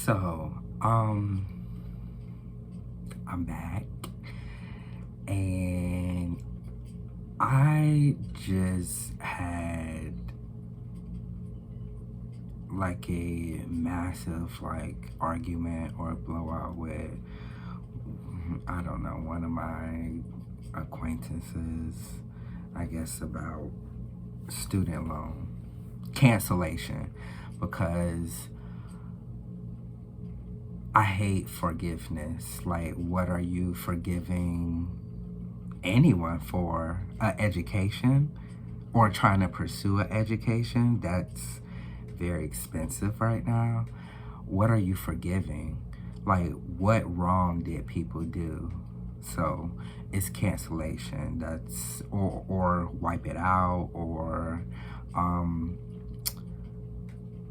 So, I'm back and I just had like a massive argument or blowout with I don't know, one of my acquaintances, I guess about student loan cancellation because I hate forgiveness. Like, what are you forgiving anyone for? An education or trying to pursue an education that's very expensive right now? What are you forgiving? Like, what wrong did people do? So it's cancellation. That's or wipe it out or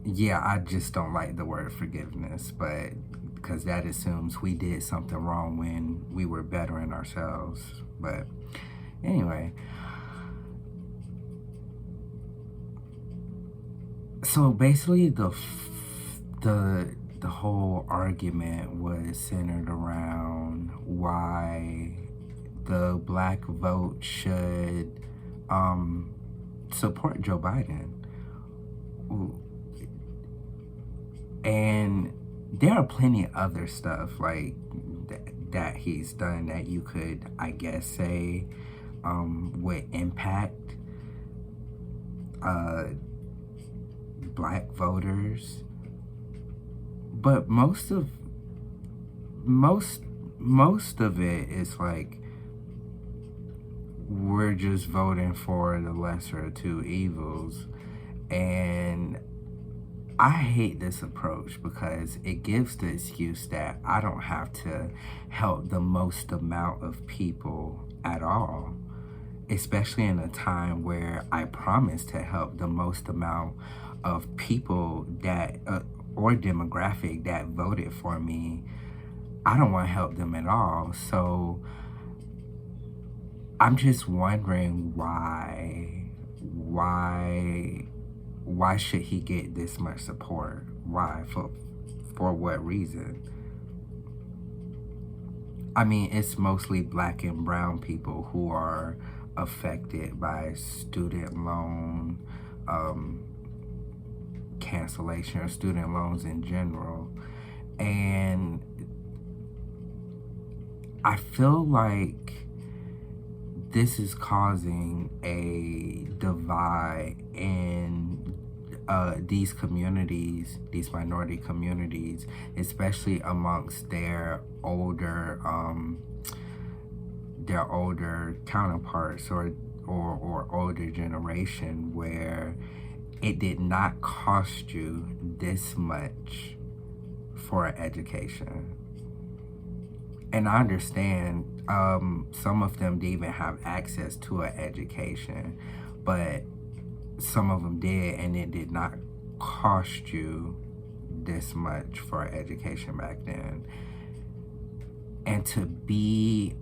yeah, I just don't like the word forgiveness, but because that assumes we did something wrong when we were bettering ourselves. But anyway, so basically the whole argument was centered around why the black vote should support Joe Biden. And there are plenty of other stuff like that he's done that you could, I guess, say would impact black voters. But most of it is like we're just voting for the lesser of two evils. And I hate this approach because it gives the excuse that I don't have to help the most amount of people at all, especially in a time where I promise to help the most amount of people that or demographic that voted for me. I don't want to help them at all. So I'm just wondering why should he get this much support? Why? For what reason? I mean, it's mostly black and brown people who are affected by student loan cancellation or student loans in general. And I feel like this is causing a divide in these communities, these minority communities, especially amongst their older counterparts or older generation, where it did not cost you this much for an education. And I understand some of them didn't even have access to an education, but some of them did, and it did not cost you this much for an education back then. And to be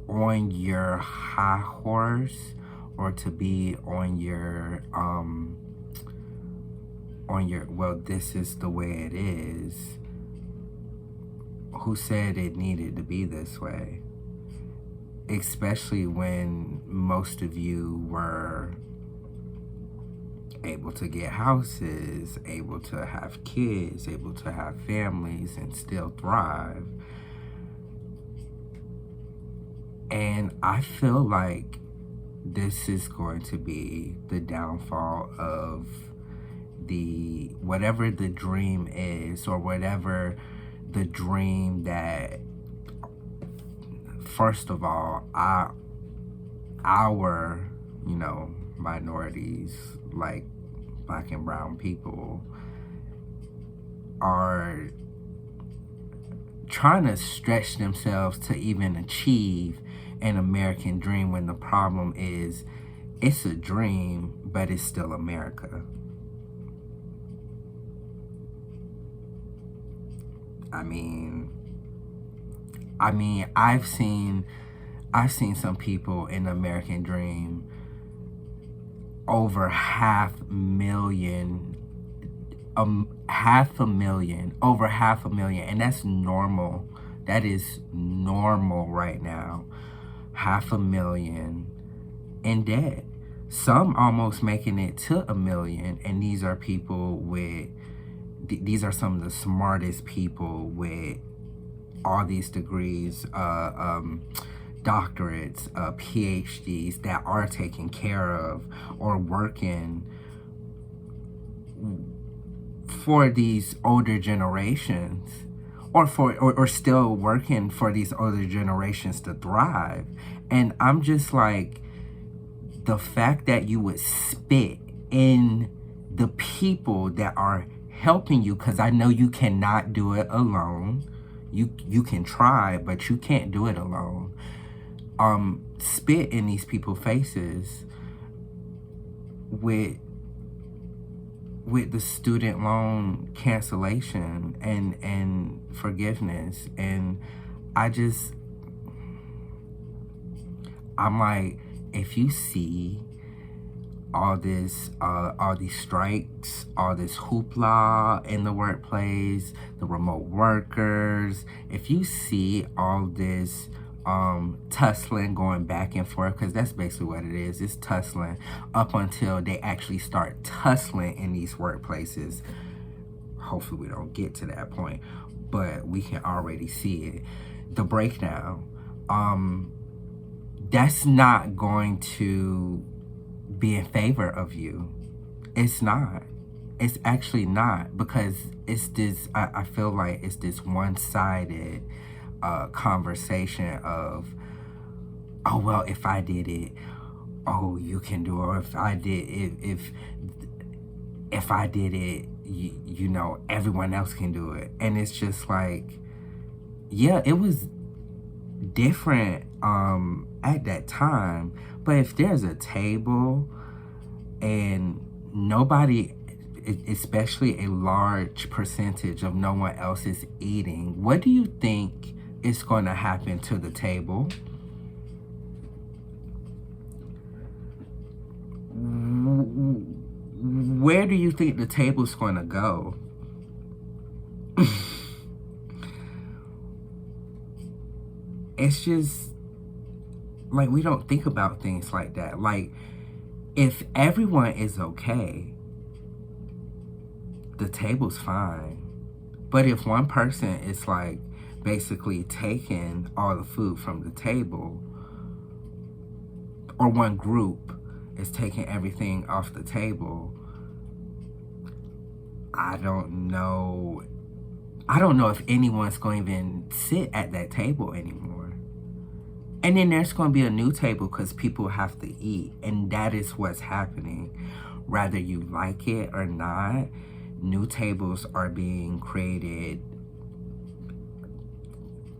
on your high horse or to be on your well, this is the way it is. Who said it needed to be this way? Especially when most of you were able to get houses, able to have kids, able to have families and still thrive. And I feel like this is going to be the downfall of whatever the dream is, or whatever the dream that, first of all, our minorities, like black and brown people, are trying to stretch themselves to even achieve an American dream, when the problem is it's a dream, but it's still America. I mean, I've seen some people in the American dream over $500,000 over 500,000, and that's normal. That is normal right now. 500,000 in debt. Some almost making it to 1 million, and these are people with, these are some of the smartest people with all these degrees, doctorates, PhDs that are taken care of or working for these older generations, or still working for these older generations to thrive. And I'm just like, the fact that you would spit in the people that are helping you, because I know you cannot do it alone. You can try, but you can't do it alone. Spit in these people's faces with the student loan cancellation and forgiveness. And I'm like, if you see all these strikes, all this hoopla in the workplace, the remote workers, if you see all this tussling going back and forth, because that's basically what it is, it's tussling up until they actually start tussling in these workplaces. Hopefully we don't get to that point, but we can already see it, the breakdown. That's not going to be in favor of you. It's not. It's actually not, because it's this, I feel like it's this one-sided conversation of, oh, well, if I did it, oh, you can do it. Or if I did, if I did it, you know, everyone else can do it. And it's just like, yeah, it was different at that time, but if there's a table and nobody, especially a large percentage of no one else is eating, what do you think is going to happen to the table? Where do you think the table's going to go? It's just like, we don't think about things like that. Like, if everyone is okay, the table's fine. But if one person is like basically taking all the food from the table, or one group is taking everything off the table, I don't know if anyone's going to even sit at that table anymore. And then there's going to be a new table because people have to eat. And that is what's happening. Whether you like it or not, new tables are being created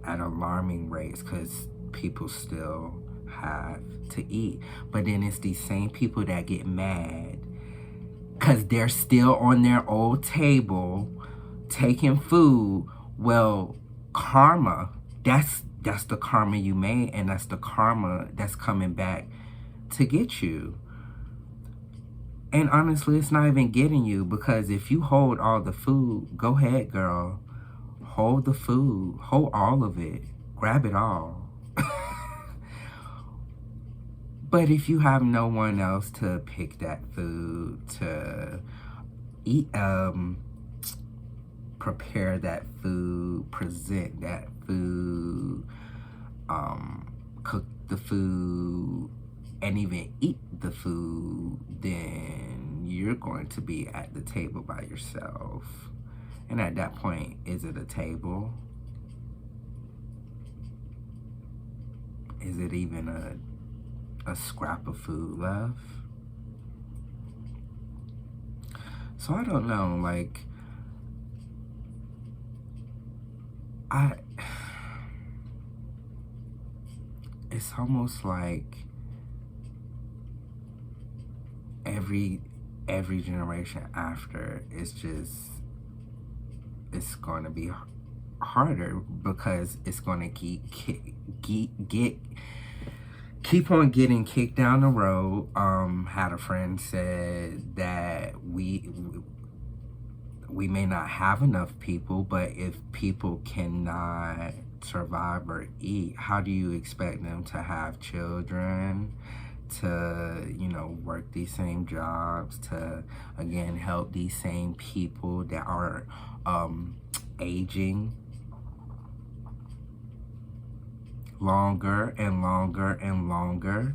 at alarming rates because people still have to eat. But then it's these same people that get mad because they're still on their old table taking food. Well, karma, that's the karma you made, and that's the karma that's coming back to get you. And honestly, it's not even getting you, because if you hold all the food, go ahead, girl. Hold the food. Hold all of it. Grab it all. But if you have no one else to pick that food, to eat, prepare that food, present that food, cook the food, and even eat the food, then you're going to be at the table by yourself. And at that point, is it a table? Is it even a scrap of food left? So I don't know, like, it's almost like every generation after, it's going to be harder, because it's going to keep on getting kicked down the road. Had a friend said that we may not have enough people, but if people cannot survive or eat, how do you expect them to have children, to, work these same jobs, to, again, help these same people that are aging longer and longer and longer,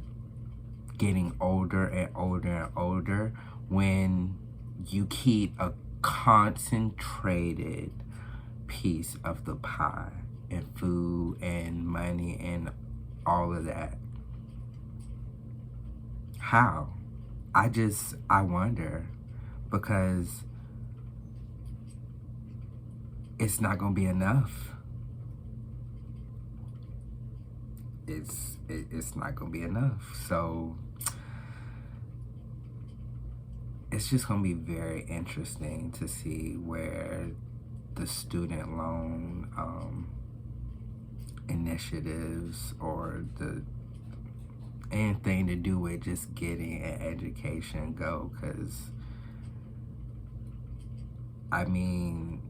getting older and older and older, when you keep a concentrated piece of the pie and food and money and all of that? How? I wonder, because it's not gonna be enough. It's not gonna be enough. So it's just gonna be very interesting to see where the student loan initiatives, or anything to do with just getting an education go, because I mean,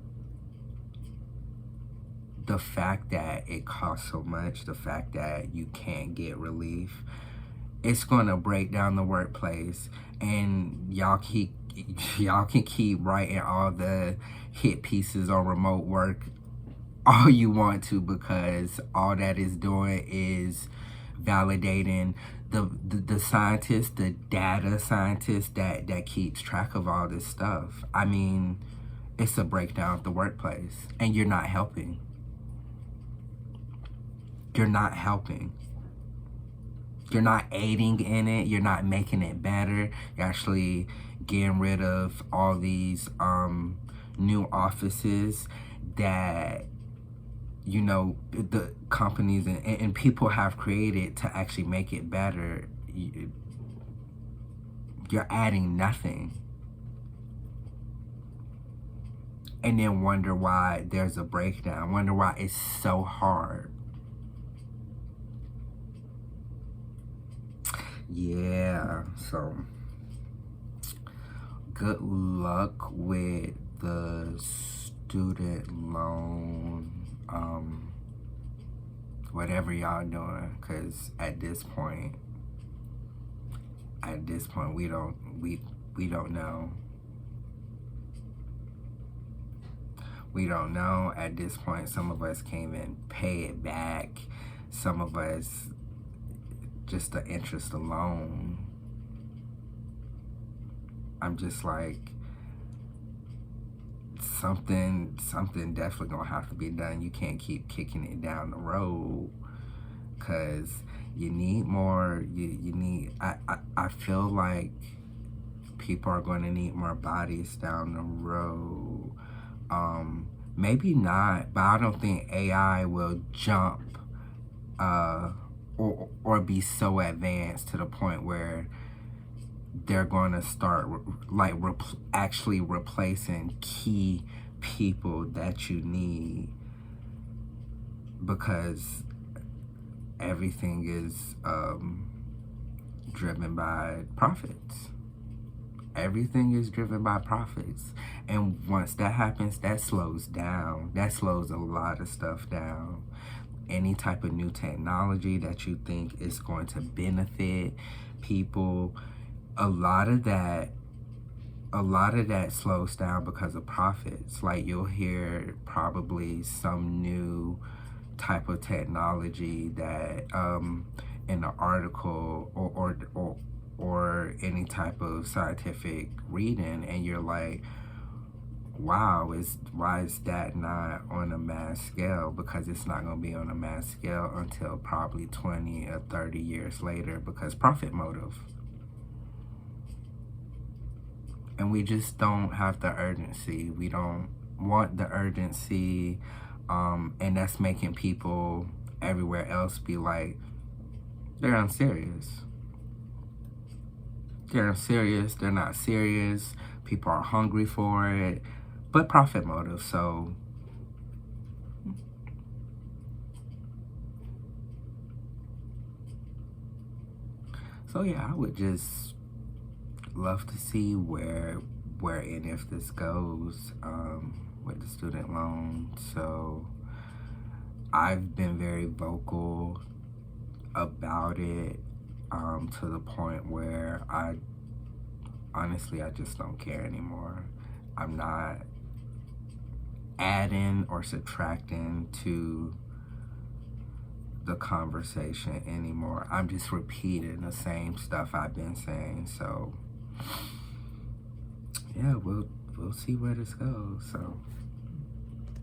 the fact that it costs so much, the fact that you can't get relief, it's gonna break down the workplace. And y'all can keep writing all the hit pieces on remote work all you want to, because all that is doing is validating the scientist, the data scientist that keeps track of all this stuff. I mean, it's a breakdown of the workplace, and you're not helping. You're not helping. You're not aiding in it. You're not making it better. You're actually getting rid of all these new offices that the companies and people have created to actually make it better. You're adding nothing. And then wonder why there's a breakdown. Wonder why it's so hard. Yeah, so good luck with the student loan, whatever y'all doing, because at this point we don't know. We don't know. At this point, some of us can't even pay it back. Some of us, just the interest alone, I'm just like, something definitely gonna have to be done. You can't keep kicking it down the road, because you need more. You need, I feel like people are going to need more bodies down the road. Maybe not, but I don't think AI will jump or be so advanced to the point where they're going to start actually replacing key people that you need, because everything is driven by profits. Everything is driven by profits. And once that happens, that slows down. That slows a lot of stuff down. Any type of new technology that you think is going to benefit people, a lot of that slows down because of profits. Like, you'll hear probably some new type of technology that in an article or any type of scientific reading, and you're like, wow, why is that not on a mass scale? Because it's not going to be on a mass scale until probably 20 or 30 years later, because profit motive. And we just don't have the urgency. We don't want the urgency, and that's making people everywhere else be like, they're unserious. They're unserious. They're not serious. People are hungry for it, but profit motive. So yeah, I would just love to see where wherein if this goes with the student loan. So I've been very vocal about it to the point where I just don't care anymore. I'm not adding or subtracting to the conversation anymore. I'm just repeating the same stuff I've been saying. So yeah, we'll see where this goes. So